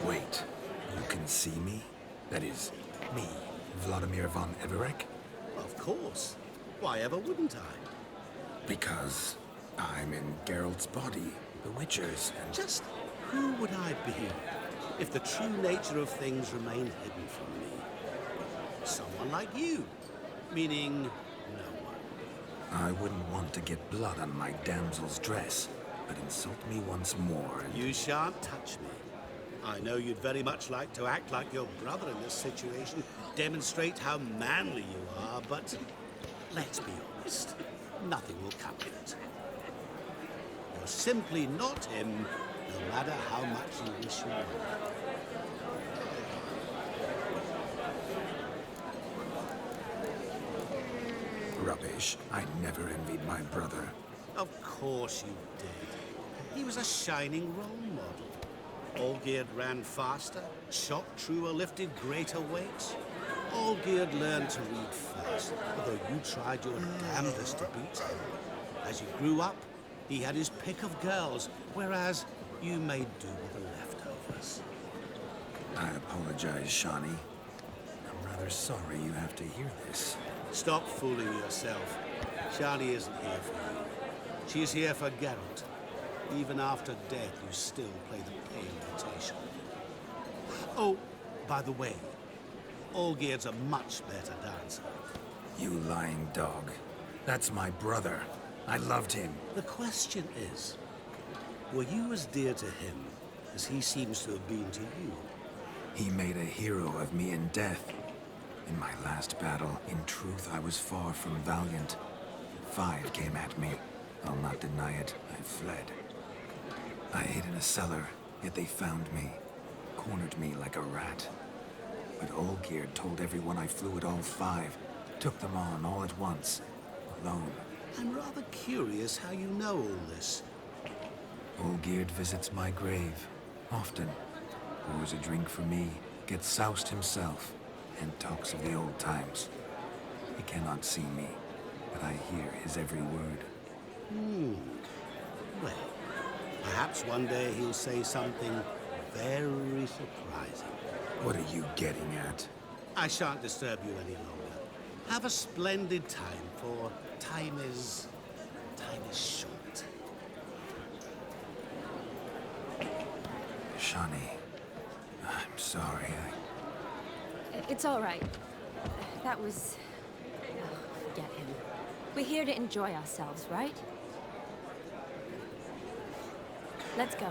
Wait, you can see me? That is, me, Vladimir von Everec? Of course. Why ever wouldn't I? Because I'm in Geralt's body, the Witcher's, and... Just who would I be if the true nature of things remained hidden from me? Someone like you. Meaning, no one. I wouldn't want to get blood on my damsel's dress, but insult me once more and... You shan't touch me. I know you'd very much like to act like your brother in this situation, demonstrate how manly you are, but let's be honest, nothing will come of it. You're simply not him, no matter how much you wish you were. Rubbish. I never envied my brother. Of course you did. He was a shining role model. Olgierd ran faster, shot truer, lifted greater weights. Olgierd learned to read first, although you tried your damnedest to beat him. As you grew up, he had his pick of girls, whereas you made do with the leftovers. I apologize, Shani. I'm rather sorry you have to hear this. Stop fooling yourself. Shani isn't here for you. She's here for Geralt. Even after death, you still play the pale invitation. Oh, by the way, Olgierd's a much better dancer. You lying dog. That's my brother. I loved him. The question is, were you as dear to him as he seems to have been to you? He made a hero of me in death. In my last battle, in truth, I was far from valiant. 5 came at me. I'll not deny it. I fled. I hid in a cellar, yet they found me. Cornered me like a rat. But Olgierd told everyone I flew at all 5. Took them on all at once. Alone. I'm rather curious how you know all this. Olgierd visits my grave. Often. Pours a drink for me. Gets soused himself. And talks of the old times. He cannot see me, but I hear his every word. Well, perhaps one day he'll say something very surprising. What are you getting at? I shan't disturb you any longer. Have a splendid time, for time is short. Shani, I'm sorry. It's all right. That was... forget him. We're here to enjoy ourselves, right? Let's go.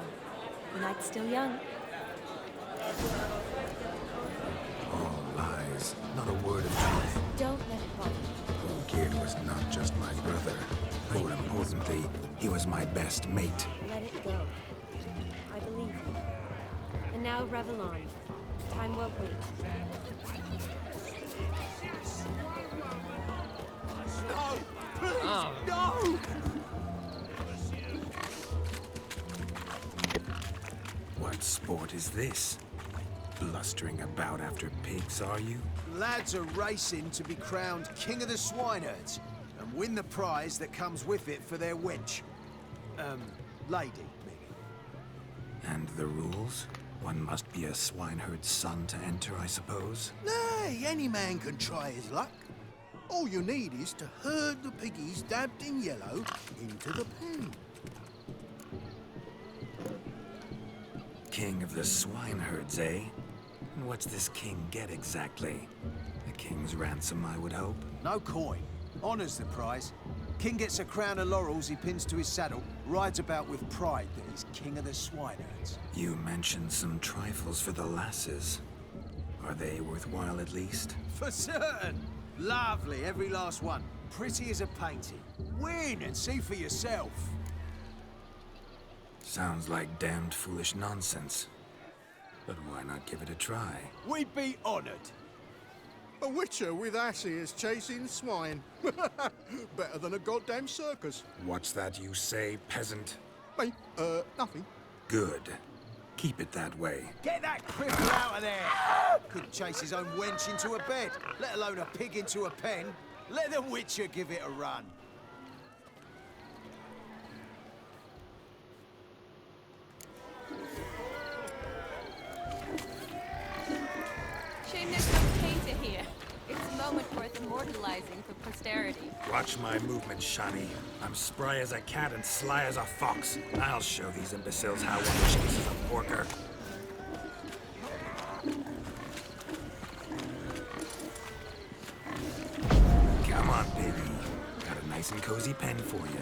The night's still young. All lies, not a word of truth. Don't let it bother you. Olgierd was not just my brother. More importantly, he was my best mate. Let it go. I believe you. And now, revel on. Time won't wait. No! Please, no! What sport is this? Blustering about after pigs, are you? Lads are racing to be crowned King of the Swineherds and win the prize that comes with it for their wench. Lady, meaning. And the rules? One must be a swineherd's son to enter, I suppose? Nay, any man can try his luck. All you need is to herd the piggies dabbed in yellow into the pen. King of the swineherds, eh? And what's this king get exactly? A king's ransom, I would hope. No coin. Honours the prize. King gets a crown of laurels he pins to his saddle, rides about with pride that he's King of the Swineherds. You mentioned some trifles for the lasses. Are they worthwhile at least? For certain! Lovely, every last one. Pretty as a painting. Win and see for yourself. Sounds like damned foolish nonsense. But why not give it a try? We'd be honoured. A witcher with asses chasing swine. Better than a goddamn circus. What's that you say, peasant? Me? Nothing. Good. Keep it that way. Get that cripple out of there! Couldn't chase his own wench into a bed, let alone a pig into a pen. Let the witcher give it a run. Watch my movement, Shani. I'm spry as a cat and sly as a fox. I'll show these imbeciles how one chases a porker. Come on, baby. Got a nice and cozy pen for you.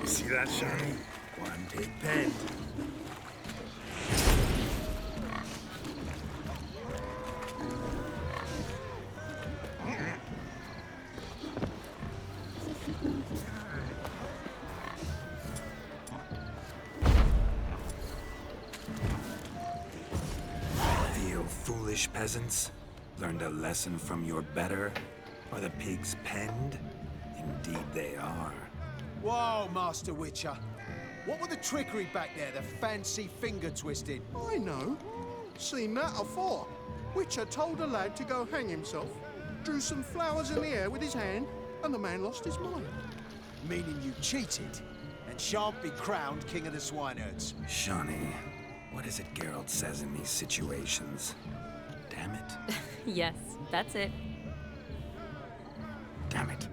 See that, Shani? One big pen. Feel foolish, peasants? Learned a lesson from your better? Are the pigs penned? Indeed they are. Whoa, Master Witcher. What were the trickery back there, the fancy finger twisting? I know. Seen that afore. Witcher told a lad to go hang himself, drew some flowers in the air with his hand, and the man lost his mind. Meaning you cheated, and shan't be crowned King of the Swineherds. Shani, what is it Geralt says in these situations? Damn it. Yes, that's it. Damn it.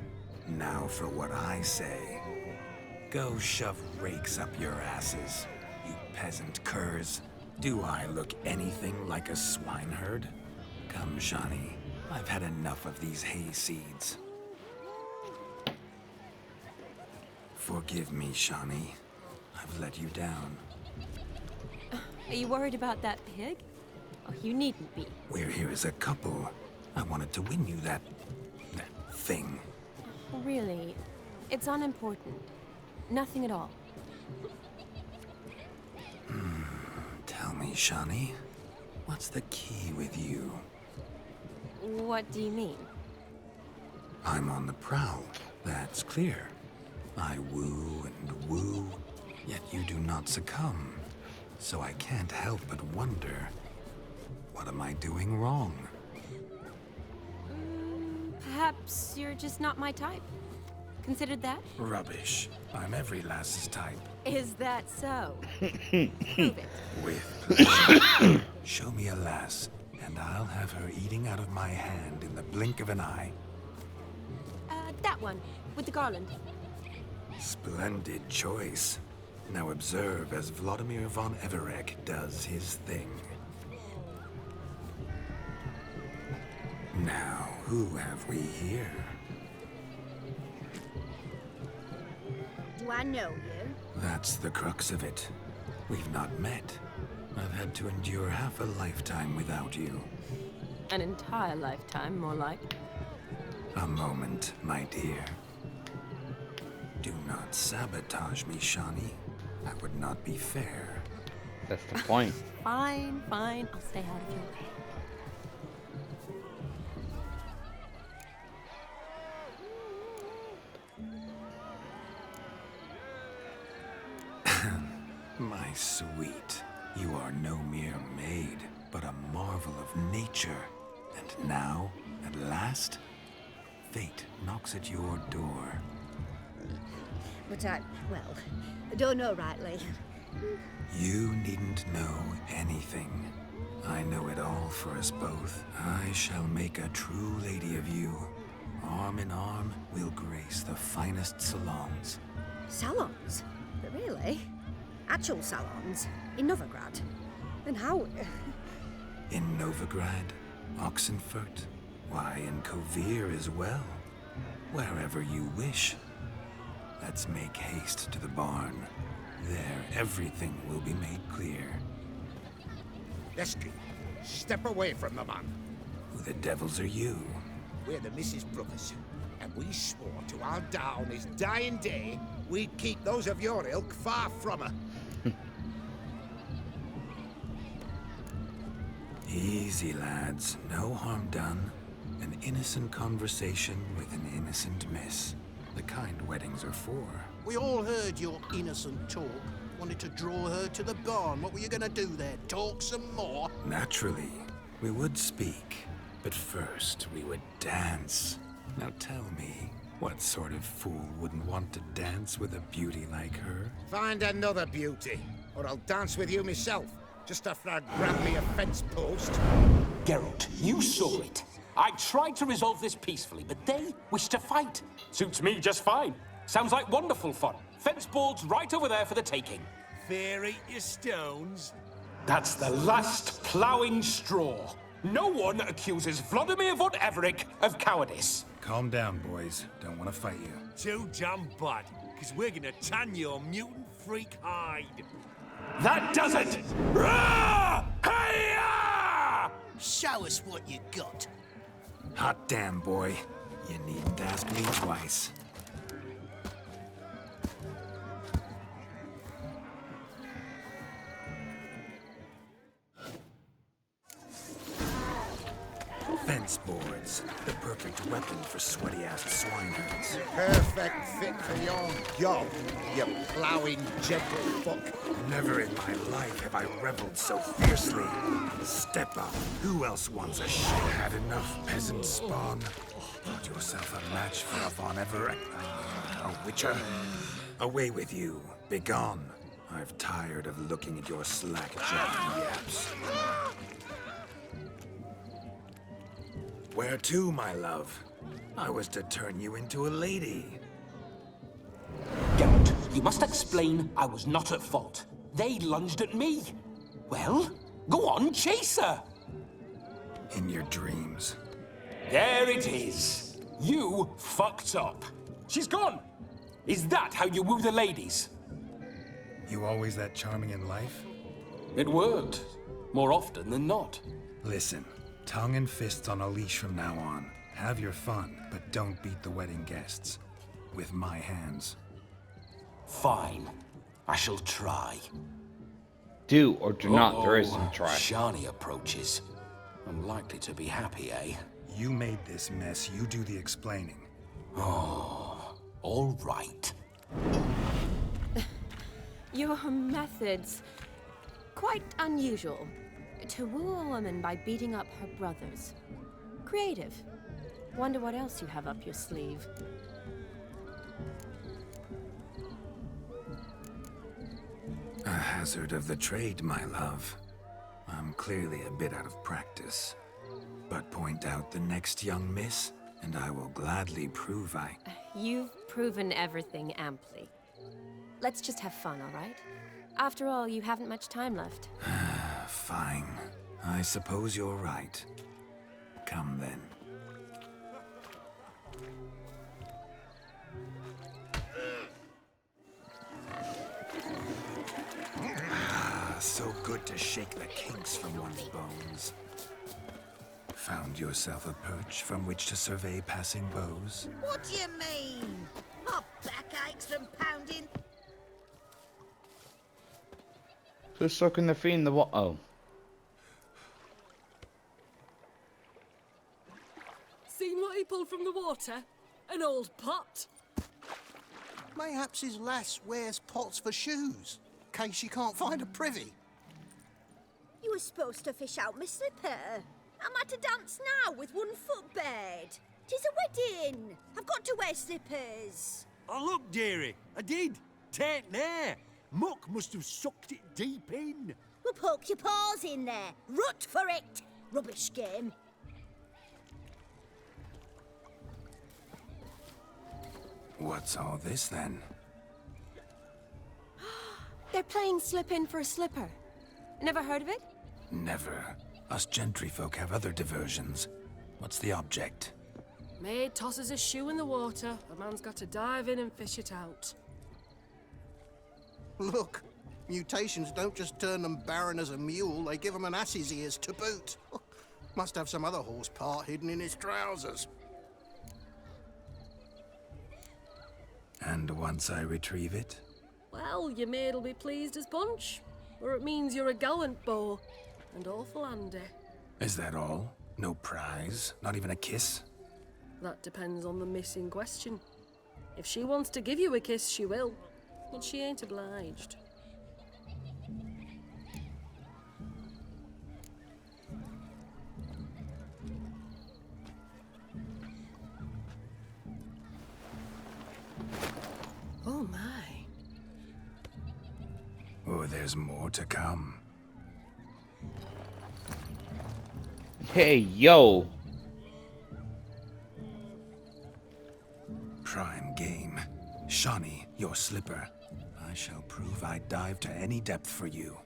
Now for what I say. Go shove rakes up your asses, you peasant curs. Do I look anything like a swineherd? Come, Shani. I've had enough of these hay seeds. Forgive me, Shani. I've let you down. Are you worried about that pig? Oh, you needn't be. We're here as a couple. I wanted to win you that thing. Really, it's unimportant. Nothing at all. Tell me, Shani, what's the key with you? What do you mean? I'm on the prowl, that's clear. I woo and woo, yet you do not succumb. So I can't help but wonder, what am I doing wrong? Perhaps you're just not my type. Considered that? Rubbish. I'm every lass's type. Is that so? Prove it. With pleasure. Show me a lass, and I'll have her eating out of my hand in the blink of an eye. That one, with the garland. Splendid choice. Now observe as Vladimir von Everec does his thing. Now, who have we here? Do I know you? That's the crux of it. We've not met. I've had to endure half a lifetime without you. An entire lifetime, more like. A moment, my dear. Do not sabotage me, Shani. That would not be fair. That's the point. Fine, fine. I'll stay out of your way. My sweet, you are no mere maid, but a marvel of nature. And now, at last, fate knocks at your door. But I don't know rightly. You needn't know anything. I know it all for us both. I shall make a true lady of you. Arm in arm, we'll grace the finest salons. Salons? But really? Actual salons? In Novigrad? And how? In Novigrad, Oxenfurt, why, in Kovir as well. Wherever you wish. Let's make haste to the barn. There, everything will be made clear. Lesky, step away from the man. Who the devils are you? We're the Mrs. Brothers, and we swore to our down his dying day we'd keep those of your ilk far from her. Easy, lads. No harm done. An innocent conversation with an innocent miss. The kind weddings are for. We all heard your innocent talk. Wanted to draw her to the barn. What were you gonna do there? Talk some more? Naturally, we would speak. But first, we would dance. Now tell me, what sort of fool wouldn't want to dance with a beauty like her? Find another beauty, or I'll dance with you myself, just after I grab me a fence post. Geralt, you saw it. I tried to resolve this peacefully, but they wish to fight. Suits me just fine. Sounds like wonderful fun. Fence boards right over there for the taking. Fair eat your stones. That's the last ploughing straw. No one accuses Vladimir von Everett of cowardice. Calm down, boys. Don't want to fight you. Too damn bad, because we're gonna tan your mutant freak hide. That does it! Rah! Hey-ya! Show us what you got. Hot damn, boy. You needn't ask me twice. Fence boards. The perfect weapon for sweaty-ass swineherds. Perfect fit for your job, you ploughing gentlefolk. Never in my life have I reveled so fiercely. Step up. Who else wants a shit? Had enough, peasant spawn. Got yourself a match for a Von Everett. A witcher. Away with you. Begone. I've tired of looking at your slack-jawed yaps. Where to, my love? I was to turn you into a lady. Geralt, you must explain I was not at fault. They lunged at me. Well, go on, chase her. In your dreams. There it is. You fucked up. She's gone. Is that how you woo the ladies? You always that charming in life? It worked. More often than not. Listen, tongue and fists on a leash from now on. Have your fun, but don't beat the wedding guests. With my hands. Fine. I shall try. Do or do not. There is some try. Shani approaches. Unlikely to be happy, eh? You made this mess. You do the explaining. Oh, all right. Your methods... quite unusual. To woo a woman by beating up her brothers. Creative. Wonder what else you have up your sleeve. A hazard of the trade, my love. I'm clearly a bit out of practice. But point out the next young miss, and I will gladly prove I... You've proven everything amply. Let's just have fun, all right? After all, you haven't much time left. Fine. I suppose you're right. Come then. So good to shake the kinks from one's bones. Found yourself a perch from which to survey passing beaux? What do you mean? My back aches from pounding. So soaking their feet in the water. Oh. Seen what he pulled from the water? An old pot. Mayhaps his lass wears pots for shoes, in case she can't find a privy. You were supposed to fish out my slipper. I'm at a dance now with one foot bared. 'Tis a wedding. I've got to wear slippers. Oh, look, dearie, I did. Tain't there. Muck must have sucked it deep in. Well, poke your paws in there. Rut for it. Rubbish game. What's all this then? They're playing slip in for a slipper. Never heard of it? Never. Us gentry folk have other diversions. What's the object? Maid tosses a shoe in the water. A man's got to dive in and fish it out. Look, mutations don't just turn them barren as a mule, they give them an ass's ears to boot. Must have some other horse part hidden in his trousers. And once I retrieve it? Well, your maid'll be pleased as punch. Or it means you're a gallant beau. And awful handy. Is that all? No prize? Not even a kiss? That depends on the miss in question. If she wants to give you a kiss, she will. But she ain't obliged. Oh my. Oh, there's more to come. Hey, yo. Prime game. Shawnee, your slipper. I shall prove I'd dive to any depth for you.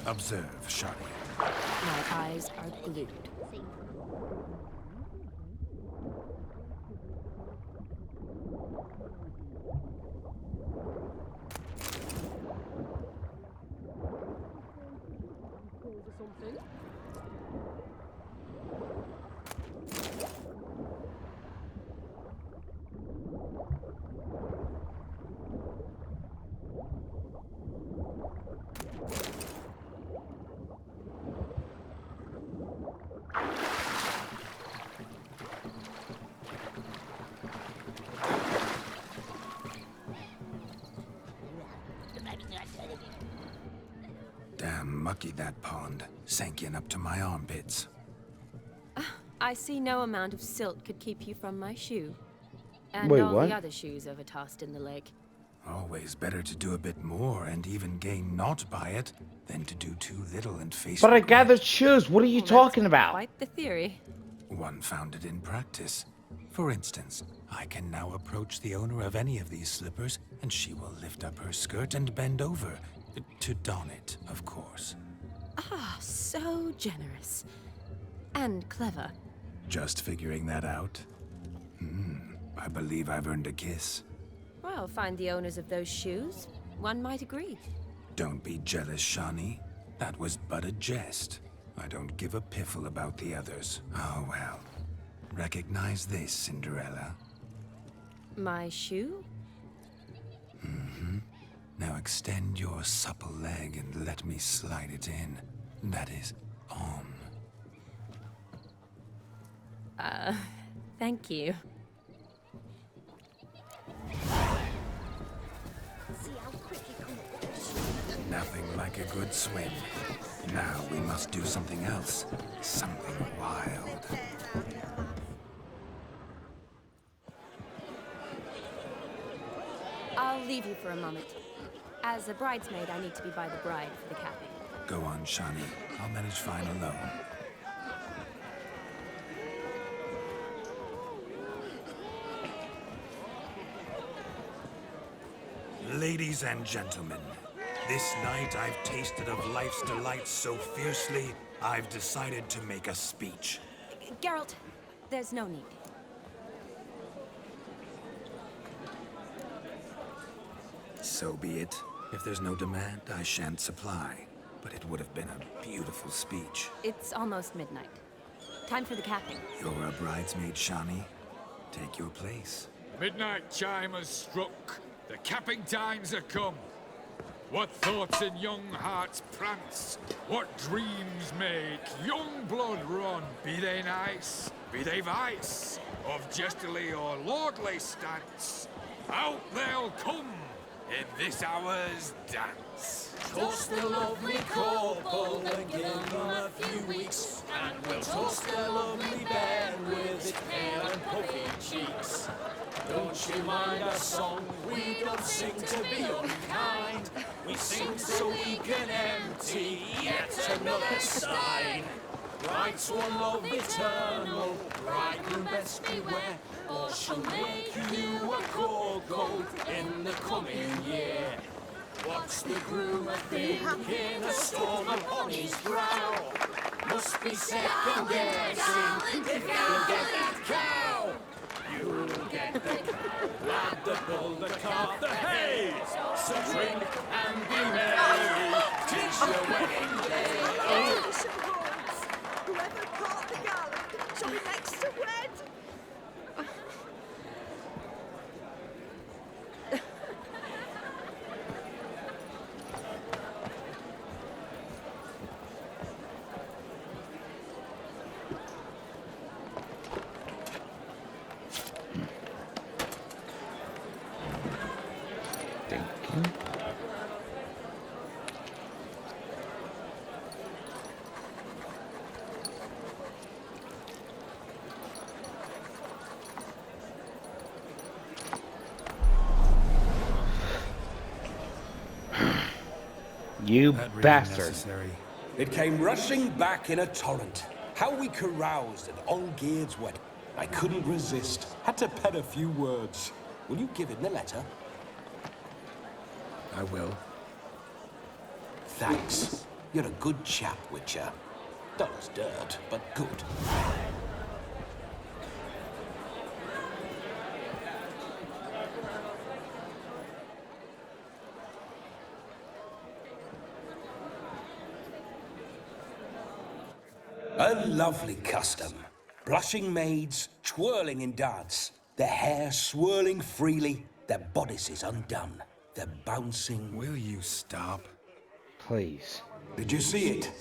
Observe, Shawnee. My eyes are glued. Damn mucky that pond. Sank in up to my armpits. I see no amount of silt could keep you from my shoe. And Wait, all what? the other shoes overtossed in the lake. Always better to do a bit more and even gain naught by it than to do too little and face But I regret. gathered shoes. What are you Well, talking that's about? Quite the theory. One founded in practice. For instance, I can now approach the owner of any of these slippers, and she will lift up her skirt and bend over. To don it, of course. Ah, so generous. And clever. Just figuring that out? I believe I've earned a kiss. Well, find the owners of those shoes. One might agree. Don't be jealous, Shawnee. That was but a jest. I don't give a piffle about the others. Oh well. Recognize this, Cinderella. My shoe? Now extend your supple leg and let me slide it in. That is, on. Thank you. See how quick he come up. Nothing like a good swim. Now we must do something else. Something wild. I'll leave you for a moment. As a bridesmaid, I need to be by the bride for the capping. Go on, Shawnee. I'll manage fine alone. Ladies and gentlemen, this night I've tasted of life's delights so fiercely, I've decided to make a speech. Geralt, there's no need. So be it. If there's no demand, I shan't supply. But it would have been a beautiful speech. It's almost midnight. Time for the capping. You're a bridesmaid, Shawnee. Take your place. Midnight chime has struck. The capping times are come. What thoughts in young hearts prance? What dreams make young blood run? Be they nice, be they vice, of jestily or lordly stance, out they'll come in this hour's dance. Toast the lovely couple and give them a few weeks, and we'll toast the lovely bed with its pale and puffy cheeks. Don't you mind our song? We don't sing to be unkind. We sing so we can empty yet another sign. Bride's one love eternal, bridegroom best beware, or she'll make you a cocoa in the coming year. What's the groom a thinking? A storm upon his brow. Must be second guessing if he'll get that cow. You'll get the cow, lad, the bull, the calf, the hay. So drink and be merry, 'tis your wedding day. thinking. You bastard. It came rushing back in a torrent. How we caroused at Olgierd's wedding. I couldn't resist. Had to pen a few words. Will you give him the letter? I will. Thanks. You're a good chap, Witcher. Dull as dirt, but good. A lovely custom. Blushing maids, twirling in dance, their hair swirling freely, their bodices undone, their bouncing... Will you stop? Please. Did you see it?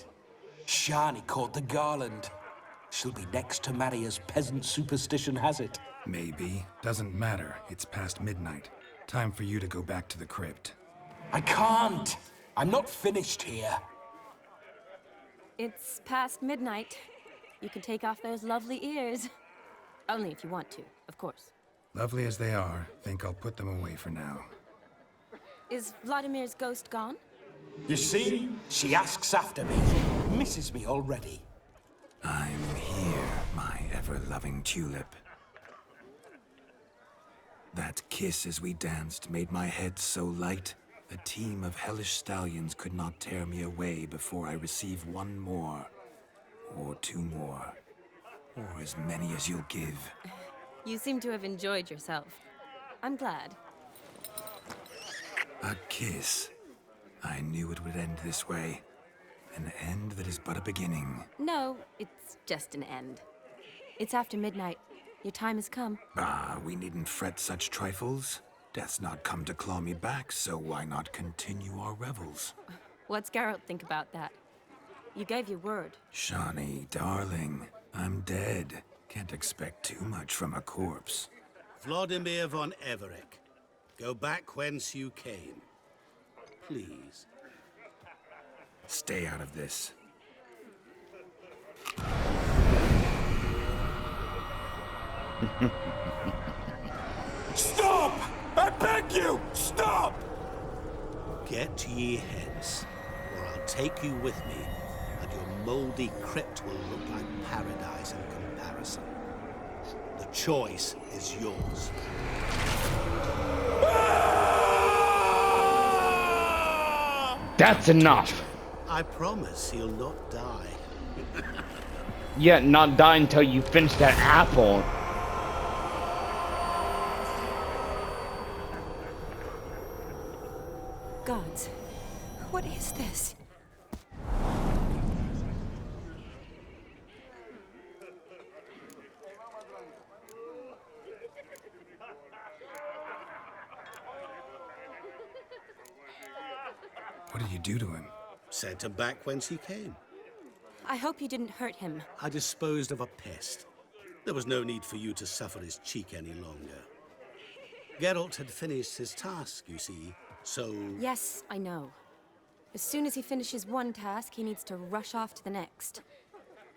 Shani caught the garland. She'll be next to marry as peasant superstition has it. Maybe. Doesn't matter. It's past midnight. Time for you to go back to the crypt. I can't. I'm not finished here. It's past midnight. You can take off those lovely ears. Only if you want to, of course. Lovely as they are, think I'll put them away for now. Is Vladimir's ghost gone? You see? She asks after me. Misses me already. I'm here, my ever-loving tulip. That kiss as we danced made my head so light, a team of hellish stallions could not tear me away before I receive one more. Or two more. Or as many as you'll give. You seem to have enjoyed yourself. I'm glad. A kiss. I knew it would end this way. An end that is but a beginning. No, it's just an end. It's after midnight. Your time has come. Ah, we needn't fret such trifles. Death's not come to claw me back, so why not continue our revels? What's Geralt think about that? You gave your word. Shani, darling, I'm dead. Can't expect too much from a corpse. Vladimir von Everec, go back whence you came. Please. Stay out of this. Stop! I beg you! Stop! Get ye hence, or I'll take you with me, and your moldy crypt will look like paradise in comparison. The choice is yours. That's enough. I promise he'll not die. Yeah, not die until you finish that apple. Gods, what is this? What did you do to him? Sent him back whence he came. I hope you didn't hurt him. I disposed of a pest. There was no need for you to suffer his cheek any longer. Geralt had finished his task, you see, so... Yes, I know. As soon as he finishes one task, he needs to rush off to the next.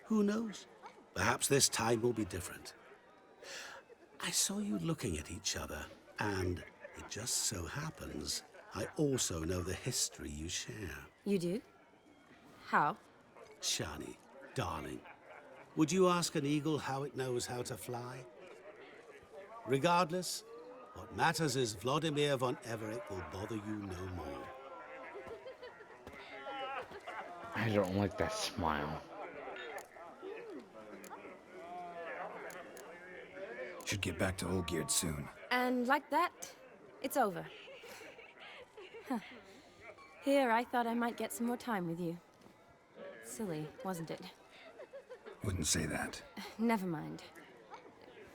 Who knows? Perhaps this time will be different. I saw you looking at each other, and it just so happens I also know the history you share. You do? How? Shani, darling, would you ask an eagle how it knows how to fly? Regardless, what matters is Vladimir von Everec will bother you no more. I don't like that smile. Should get back to Olgierd soon. And like that, it's over. Huh. Here, I thought I might get some more time with you. Silly, wasn't it? Wouldn't say that. Never mind.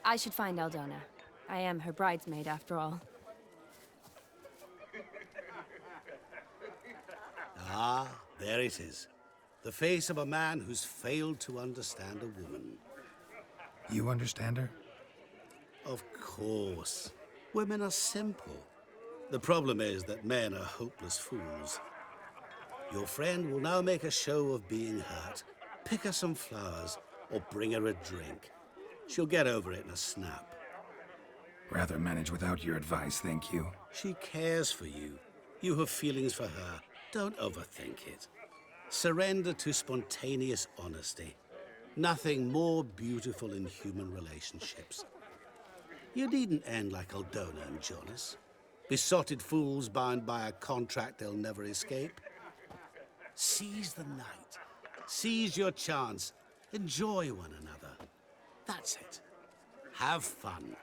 I should find Aldona. I am her bridesmaid, after all. Ah, there it is. The face of a man who's failed to understand a woman. You understand her? Of course. Women are simple. The problem is that men are hopeless fools. Your friend will now make a show of being hurt. Pick her some flowers, or bring her a drink. She'll get over it in a snap. Rather manage without your advice, thank you. She cares for you. You have feelings for her. Don't overthink it. Surrender to spontaneous honesty. Nothing more beautiful in human relationships. You needn't end like Aldona and Jonas. Besotted fools bound by a contract they'll never escape. Seize the night. Seize your chance. Enjoy one another. That's it. Have fun.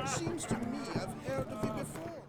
Seems to me I've heard of you before.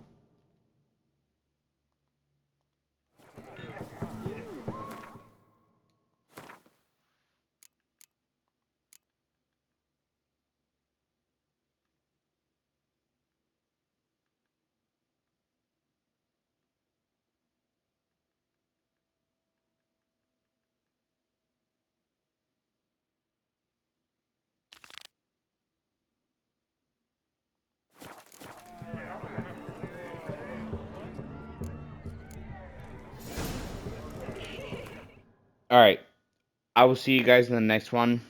Alright. I will see you guys in the next one.